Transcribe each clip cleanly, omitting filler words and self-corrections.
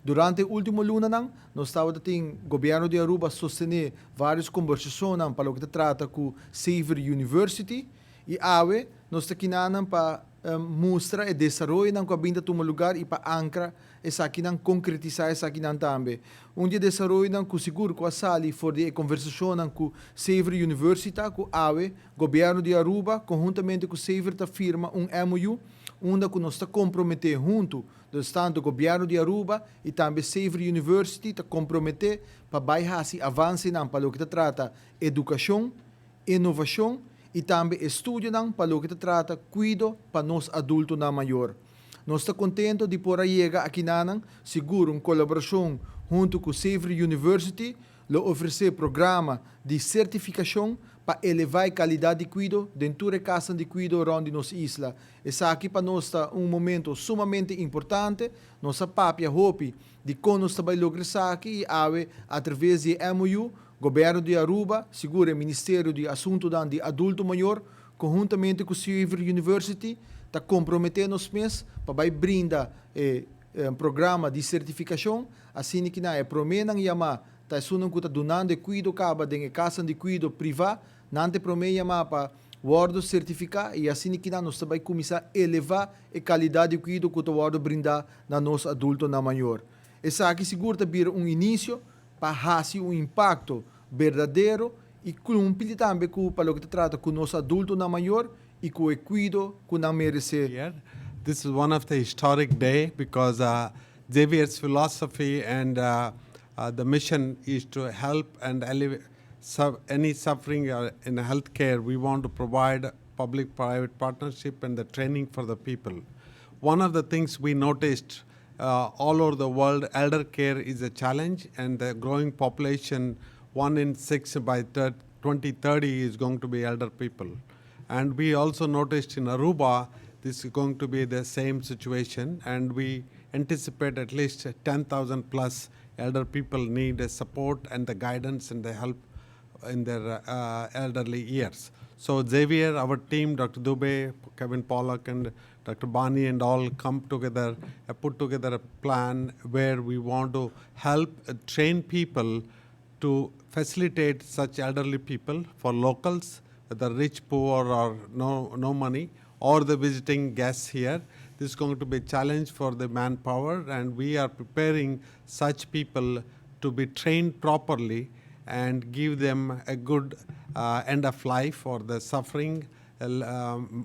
Durante ultimo luna nós estava tem Gobierno di Aruba sostener várias conversações para o que trata com Xavier University e awe nós está quinando para mostrar e desaroyonan com a binda toma lugar e para ancra esaki nan concretizar esaki nan também. Dia desaroyonan com seguro com a sali for de conversação com Xavier University com awe Gobierno di Aruba conjuntamente com Xavier ta firma MOU onde nós está comprometer junto do Estado do Gobierno di Aruba e também Xavier University está comprometer para baixar avance para o que trata educacion, innovacion e também estudionan para o que trata cuido para nós adultonan maior. Nós estamos contentes de por aí chegar aqui nanang, seguro uma colaboração junto com Xavier University, lo oferecer programa de certificação para elevar a qualidade de cuido dentro da casa de cuido onde nossa isla. Essa aqui para nós está momento sumamente importante. Nossa papia hope de como nós vai lograr aqui e ave através de MOU, Gobierno di Aruba, seguro Ministério de Assuntos de Adulto Mayor, conjuntamente com Xavier University, está comprometendo os meses para brindar programa de certificação, assim que na promenang yama ta sunang kuta donando cuido caba de casa de cuido privado, nante promete yama para guardo certificar e assim que nós vai começar a elevar a qualidade de cuido que o guardo brindar na nosso adulto na maior. Essa aqui seguro também início para fazer impacto verdadeiro e cumprir também com para o que trata com nosso adulto na maior e com o cuido que não merece. This is one of the historic day because Xavier's philosophy and the mission is to help and alleviate any suffering in healthcare. We want to provide public-private partnership and the training for the people. One of the things we noticed all over the world, elder care is a challenge, and the growing population, 1 in 6 by 2030 is going to be elder people. And we also noticed in Aruba, this is going to be the same situation, and we anticipate at least 10,000 plus elder people need the support and the guidance and the help in their elderly years. So Xavier, our team, Dr. Dubey, Kevin Pollock, and Dr. Bani and all come together, put together a plan where we want to help train people to facilitate such elderly people for locals, whether rich, poor, or no money, or the visiting guests here. This is going to be a challenge for the manpower, and we are preparing such people to be trained properly and give them a good end of life for the suffering,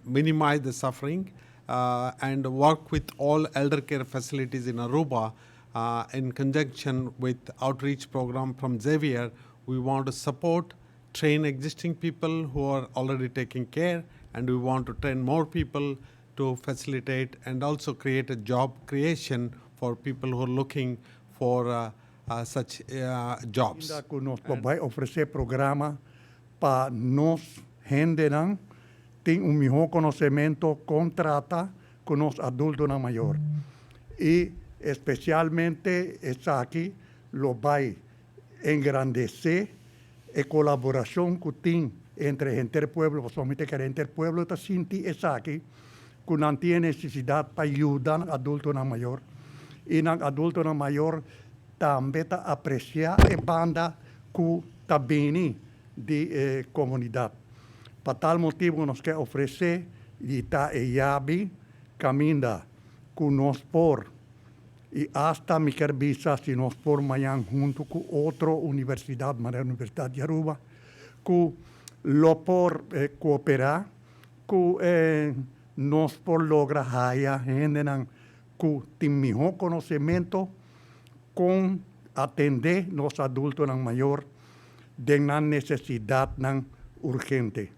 minimize the suffering, and work with all elder care facilities in Aruba in conjunction with outreach program from Xavier. We want to support, train existing people who are already taking care, and we want to train more people to facilitate and also create a job creation for people who are looking for such jobs. Ainda que nós vai oferecer programa para nós gente não tem melhor conhecimento com trata com nós adultos na maior. E especialmente essa aqui lo vai engrandecer a colaboração que tem entre interpueblo, somente que interpueblo está senti essa aqui que não tem necessidade para ajudar adulto na maior. E na adulto na maior também está apreciar a banda que está bem de comunidade. Para tal motivo, nós queremos oferecer e está a chave caminha que nós por e hasta me quer visa se nós por amanhã junto com outra universidade, a Universidade de Aruba, que lo por cooperar, que nós por lograr haya gente que tem melhor conhecimento com atender nos adultos maior de necessidade urgente.